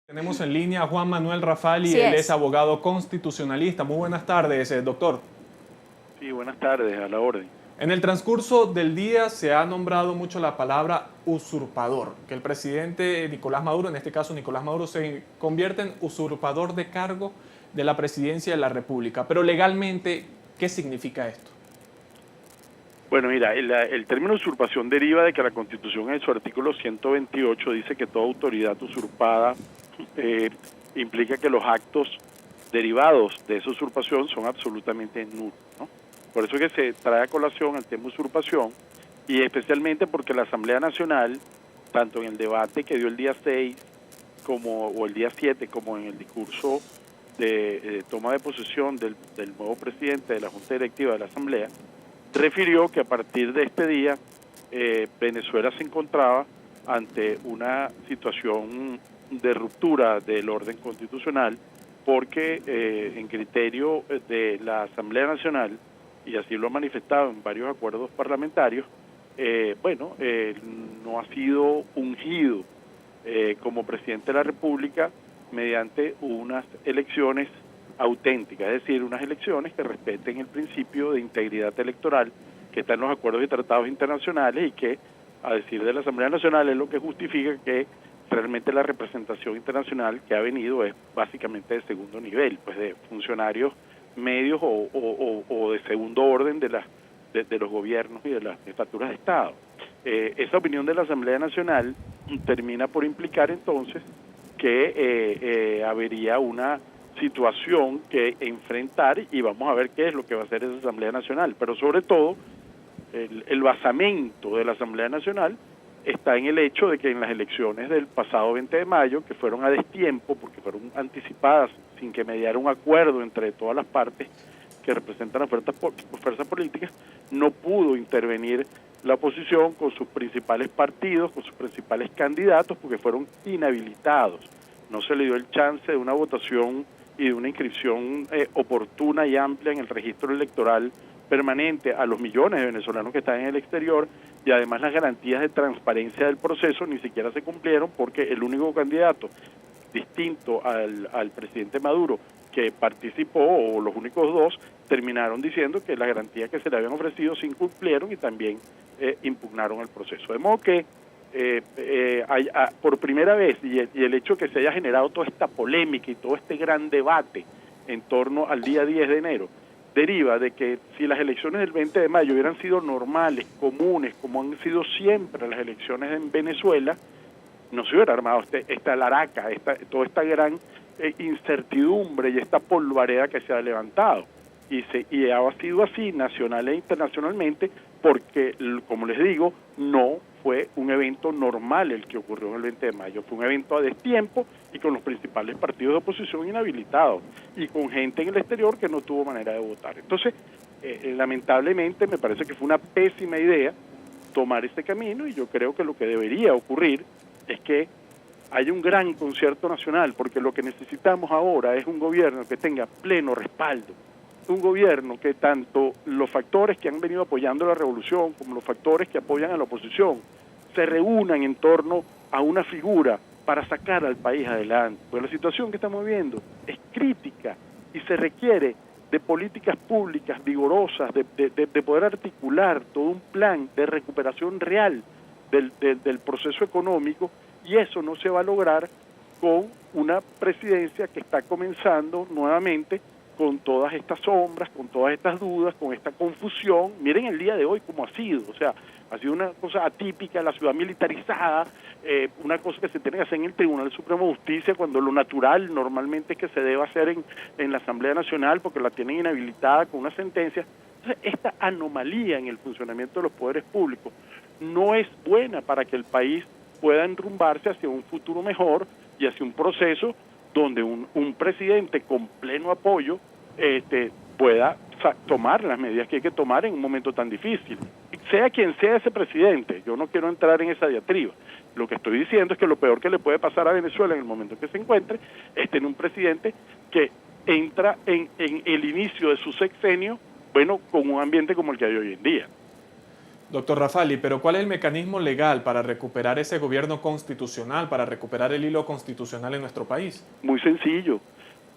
Tenemos en línea a Juan Manuel Rafali, Así él es. es abogado constitucionalista. Muy buenas tardes, doctor. Sí, buenas tardes, a la orden. En el transcurso del día se ha nombrado mucho la palabra usurpador, que el presidente Nicolás Maduro, en este caso Nicolás Maduro, se convierte en usurpador de cargo de la presidencia de la República. Pero legalmente, ¿qué significa esto? Bueno, mira, el término usurpación deriva de que la Constitución en su artículo 128 dice que toda autoridad usurpada implica que los actos derivados de esa usurpación son absolutamente nulos, ¿no? Por eso es que se trae a colación el tema usurpación, y especialmente porque la Asamblea Nacional, tanto en el debate que dio el día 6 o el día 7, como en el discurso de toma de posesión del nuevo presidente de la Junta Directiva de la Asamblea, refirió que a partir de este día Venezuela se encontraba ante una situación de ruptura del orden constitucional porque en criterio de la Asamblea Nacional, y así lo ha manifestado en varios acuerdos parlamentarios, no ha sido ungido como presidente de la República mediante unas elecciones auténticas, es decir, unas elecciones que respeten el principio de integridad electoral que está en los acuerdos y tratados internacionales y que, a decir de la Asamblea Nacional, es lo que justifica que realmente la representación internacional que ha venido es básicamente de segundo nivel, pues de funcionarios medios o de segundo orden de los gobiernos y de las jefaturas de Estado. Esa opinión de la Asamblea Nacional termina por implicar entonces que habría una situación que enfrentar, y vamos a ver qué es lo que va a hacer esa Asamblea Nacional, pero sobre todo el basamento de la Asamblea Nacional está en el hecho de que en las elecciones del pasado 20 de mayo, que fueron a destiempo porque fueron anticipadas sin que mediara un acuerdo entre todas las partes que representan las fuerzas políticas, no pudo intervenir la oposición con sus principales partidos, con sus principales candidatos, porque fueron inhabilitados. No se le dio el chance de una votación y de una inscripción oportuna y amplia en el registro electoral permanente a los millones de venezolanos que están en el exterior, y además las garantías de transparencia del proceso ni siquiera se cumplieron porque el único candidato distinto al presidente Maduro que participó, o los únicos dos, terminaron diciendo que las garantías que se le habían ofrecido se incumplieron y también impugnaron el proceso. De modo que por primera vez, y el hecho de que se haya generado toda esta polémica y todo este gran debate en torno al día 10 de enero, deriva de que si las elecciones del 20 de mayo hubieran sido normales, comunes, como han sido siempre las elecciones en Venezuela, no se hubiera armado esta laraca, toda esta gran incertidumbre y esta polvareda que se ha levantado. Y ha sido así nacional e internacionalmente porque, como les digo, no fue un evento normal el que ocurrió en el 20 de mayo, fue un evento a destiempo y con los principales partidos de oposición inhabilitados y con gente en el exterior que no tuvo manera de votar. Entonces, lamentablemente me parece que fue una pésima idea tomar este camino, y yo creo que lo que debería ocurrir es que haya un gran concierto nacional, porque lo que necesitamos ahora es un gobierno que tenga pleno respaldo, un gobierno que tanto los factores que han venido apoyando la revolución como los factores que apoyan a la oposición se reúnan en torno a una figura para sacar al país adelante. Pues la situación que estamos viendo es crítica y se requiere de políticas públicas vigorosas, de poder articular todo un plan de recuperación real del proceso económico, y eso no se va a lograr con una presidencia que está comenzando nuevamente con todas estas sombras, con todas estas dudas, con esta confusión. Miren el día de hoy cómo ha sido, o sea, ha sido una cosa atípica, la ciudad militarizada, una cosa que se tiene que hacer en el Tribunal Supremo de Justicia, cuando lo natural normalmente es que se deba hacer en la Asamblea Nacional, porque la tienen inhabilitada con una sentencia. Entonces, esta anomalía en el funcionamiento de los poderes públicos no es buena para que el país pueda enrumbarse hacia un futuro mejor y hacia un proceso donde un presidente con pleno apoyo pueda tomar las medidas que hay que tomar en un momento tan difícil. Sea quien sea ese presidente, yo no quiero entrar en esa diatriba. Lo que estoy diciendo es que lo peor que le puede pasar a Venezuela en el momento en que se encuentre es tener un presidente que entra en el inicio de su sexenio, con un ambiente como el que hay hoy en día. Doctor Rafali, pero ¿cuál es el mecanismo legal para recuperar ese gobierno constitucional, para recuperar el hilo constitucional en nuestro país? Muy sencillo.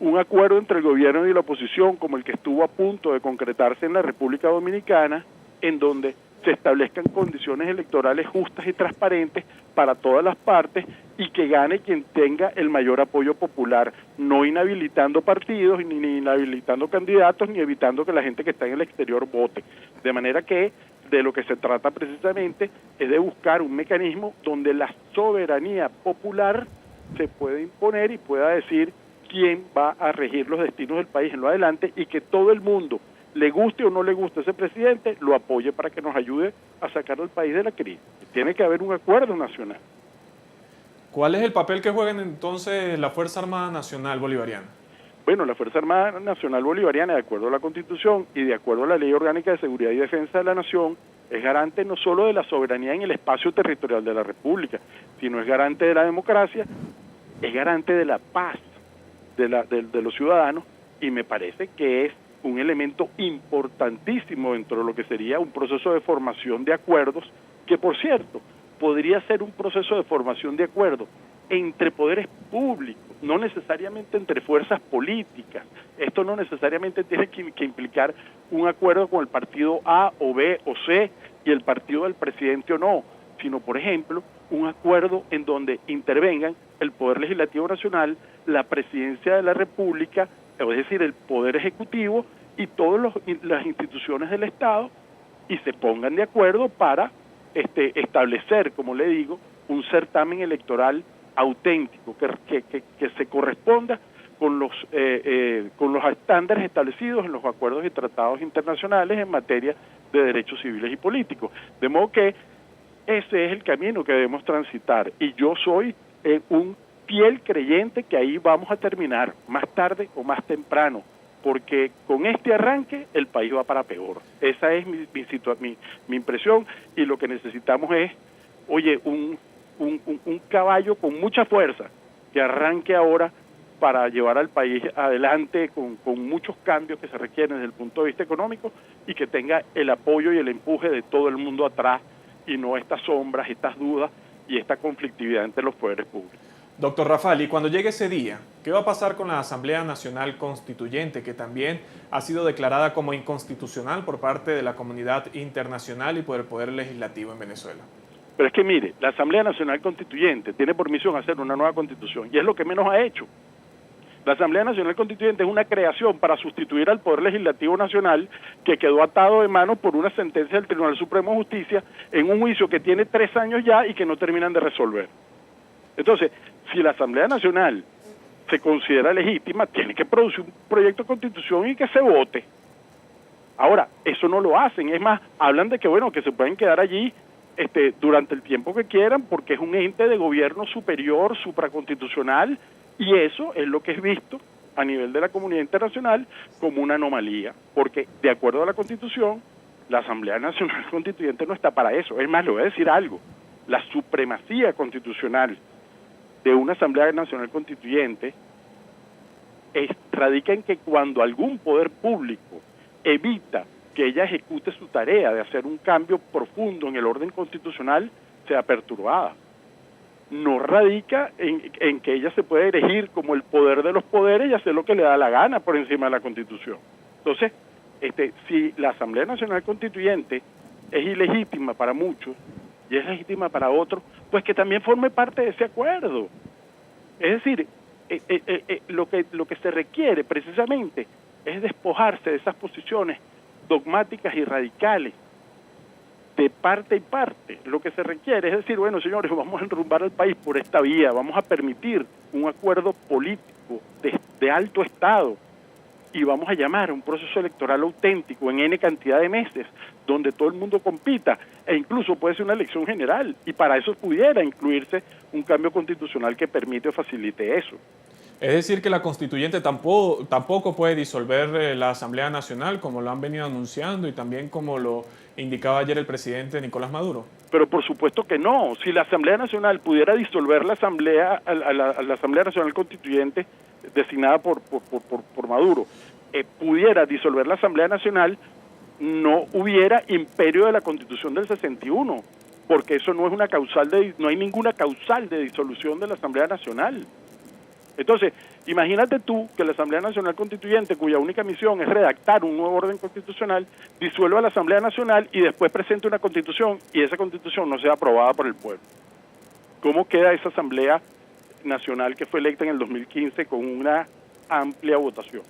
Un acuerdo entre el gobierno y la oposición, como el que estuvo a punto de concretarse en la República Dominicana, en donde se establezcan condiciones electorales justas y transparentes para todas las partes y que gane quien tenga el mayor apoyo popular, no inhabilitando partidos, ni inhabilitando candidatos, ni evitando que la gente que está en el exterior vote. De manera que de lo que se trata precisamente es de buscar un mecanismo donde la soberanía popular se pueda imponer y pueda decir quién va a regir los destinos del país en lo adelante, y que todo el mundo, le guste o no le guste ese presidente, lo apoye para que nos ayude a sacar al país de la crisis. Tiene que haber un acuerdo nacional. ¿Cuál es el papel que juega entonces la Fuerza Armada Nacional Bolivariana? Bueno, la Fuerza Armada Nacional Bolivariana, de acuerdo a la Constitución y de acuerdo a la Ley Orgánica de Seguridad y Defensa de la Nación, es garante no solo de la soberanía en el espacio territorial de la República, sino es garante de la democracia, es garante de la paz de los ciudadanos, y me parece que es un elemento importantísimo dentro de lo que sería un proceso de formación de acuerdos, que por cierto, podría ser un proceso de formación de acuerdos entre poderes públicos, no necesariamente entre fuerzas políticas. Esto no necesariamente tiene que implicar un acuerdo con el partido A o B o C y el partido del presidente o no, sino, por ejemplo, un acuerdo en donde intervengan el Poder Legislativo Nacional, la Presidencia de la República, es decir, el Poder Ejecutivo y todas las instituciones del Estado, y se pongan de acuerdo para establecer, como le digo, un certamen electoral auténtico que se corresponda con los estándares establecidos en los acuerdos y tratados internacionales en materia de derechos civiles y políticos. De modo que ese es el camino que debemos transitar, y yo soy un fiel creyente que ahí vamos a terminar, más tarde o más temprano, porque con este arranque el país va para peor. Esa es mi impresión, y lo que necesitamos es, oye, un caballo con mucha fuerza que arranque ahora para llevar al país adelante con muchos cambios que se requieren desde el punto de vista económico, y que tenga el apoyo y el empuje de todo el mundo atrás, y no estas sombras, estas dudas y esta conflictividad entre los poderes públicos. Doctor Rafali, cuando llegue ese día, ¿qué va a pasar con la Asamblea Nacional Constituyente, que también ha sido declarada como inconstitucional por parte de la comunidad internacional y por el Poder Legislativo en Venezuela? Pero es que mire, la Asamblea Nacional Constituyente tiene por misión hacer una nueva constitución, y es lo que menos ha hecho. La Asamblea Nacional Constituyente es una creación para sustituir al Poder Legislativo Nacional, que quedó atado de manos por una sentencia del Tribunal Supremo de Justicia en un juicio que tiene 3 años ya y que no terminan de resolver. Entonces, si la Asamblea Nacional se considera legítima, tiene que producir un proyecto de constitución y que se vote. Ahora, eso no lo hacen, es más, hablan de que bueno, que se pueden quedar allí durante el tiempo que quieran, porque es un ente de gobierno superior, supraconstitucional, y eso es lo que es visto a nivel de la comunidad internacional como una anomalía, porque de acuerdo a la Constitución, la Asamblea Nacional Constituyente no está para eso. Es más, le voy a decir algo, la supremacía constitucional de una Asamblea Nacional Constituyente radica en que cuando algún poder público evita que ella ejecute su tarea de hacer un cambio profundo en el orden constitucional, sea perturbada. No radica en que ella se puede elegir como el poder de los poderes y hacer lo que le da la gana por encima de la Constitución. Entonces, si la Asamblea Nacional Constituyente es ilegítima para muchos y es legítima para otros, pues que también forme parte de ese acuerdo. Es decir, lo que se requiere precisamente es despojarse de esas posiciones dogmáticas y radicales de parte y parte. Lo que se requiere es decir, bueno, señores, vamos a enrumbar al país por esta vía, vamos a permitir un acuerdo político de alto estado, y vamos a llamar a un proceso electoral auténtico en N cantidad de meses, donde todo el mundo compita, e incluso puede ser una elección general, y para eso pudiera incluirse un cambio constitucional que permite o facilite eso. Es decir, que la constituyente tampoco puede disolver la Asamblea Nacional, como lo han venido anunciando y también como lo indicaba ayer el presidente Nicolás Maduro. Pero por supuesto que no. Si la Asamblea Nacional pudiera disolver la Asamblea, la Asamblea Nacional Constituyente designada por Maduro, pudiera disolver la Asamblea Nacional, no hubiera imperio de la Constitución del 61, porque eso no es una no hay ninguna causal de disolución de la Asamblea Nacional. Entonces, imagínate tú que la Asamblea Nacional Constituyente, cuya única misión es redactar un nuevo orden constitucional, disuelva la Asamblea Nacional y después presente una constitución y esa constitución no sea aprobada por el pueblo. ¿Cómo queda esa Asamblea Nacional que fue electa en el 2015 con una amplia votación?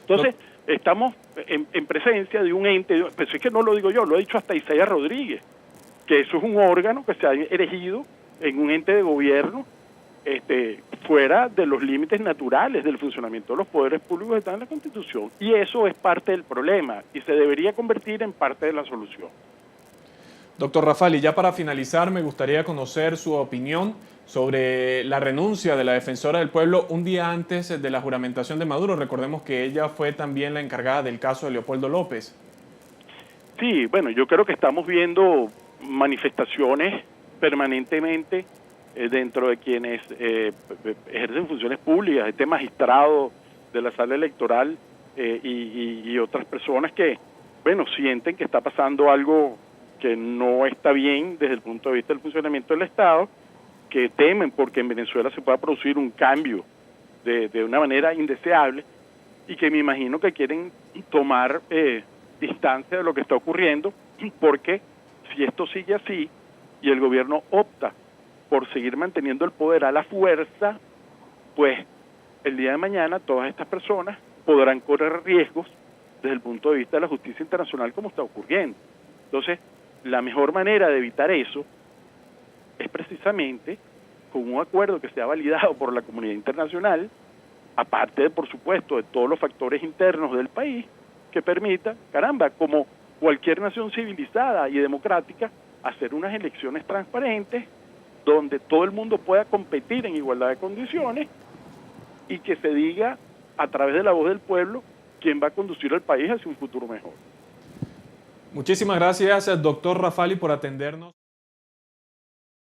Entonces, estamos en presencia de un ente, pero es que no lo digo yo, lo ha dicho hasta Isaías Rodríguez, que eso es un órgano que se ha erigido en un ente de gobierno fuera de los límites naturales del funcionamiento de los poderes públicos que están en la Constitución. Y eso es parte del problema y se debería convertir en parte de la solución. Doctor Rafali, ya para finalizar, me gustaría conocer su opinión sobre la renuncia de la defensora del pueblo un día antes de la juramentación de Maduro. Recordemos que ella fue también la encargada del caso de Leopoldo López. Sí, bueno, yo creo que estamos viendo manifestaciones permanentemente dentro de quienes ejercen funciones públicas, este magistrado de la sala electoral y otras personas que, bueno, sienten que está pasando algo que no está bien desde el punto de vista del funcionamiento del Estado, que temen porque en Venezuela se pueda producir un cambio de una manera indeseable y que me imagino que quieren tomar distancia de lo que está ocurriendo, porque si esto sigue así y el gobierno opta por seguir manteniendo el poder a la fuerza, pues el día de mañana todas estas personas podrán correr riesgos desde el punto de vista de la justicia internacional como está ocurriendo. Entonces, la mejor manera de evitar eso es precisamente con un acuerdo que sea validado por la comunidad internacional, aparte de, por supuesto, de todos los factores internos del país, que permita, caramba, como cualquier nación civilizada y democrática, hacer unas elecciones transparentes donde todo el mundo pueda competir en igualdad de condiciones y que se diga a través de la voz del pueblo quién va a conducir al país hacia un futuro mejor. Muchísimas gracias, doctor Rafali, por atendernos.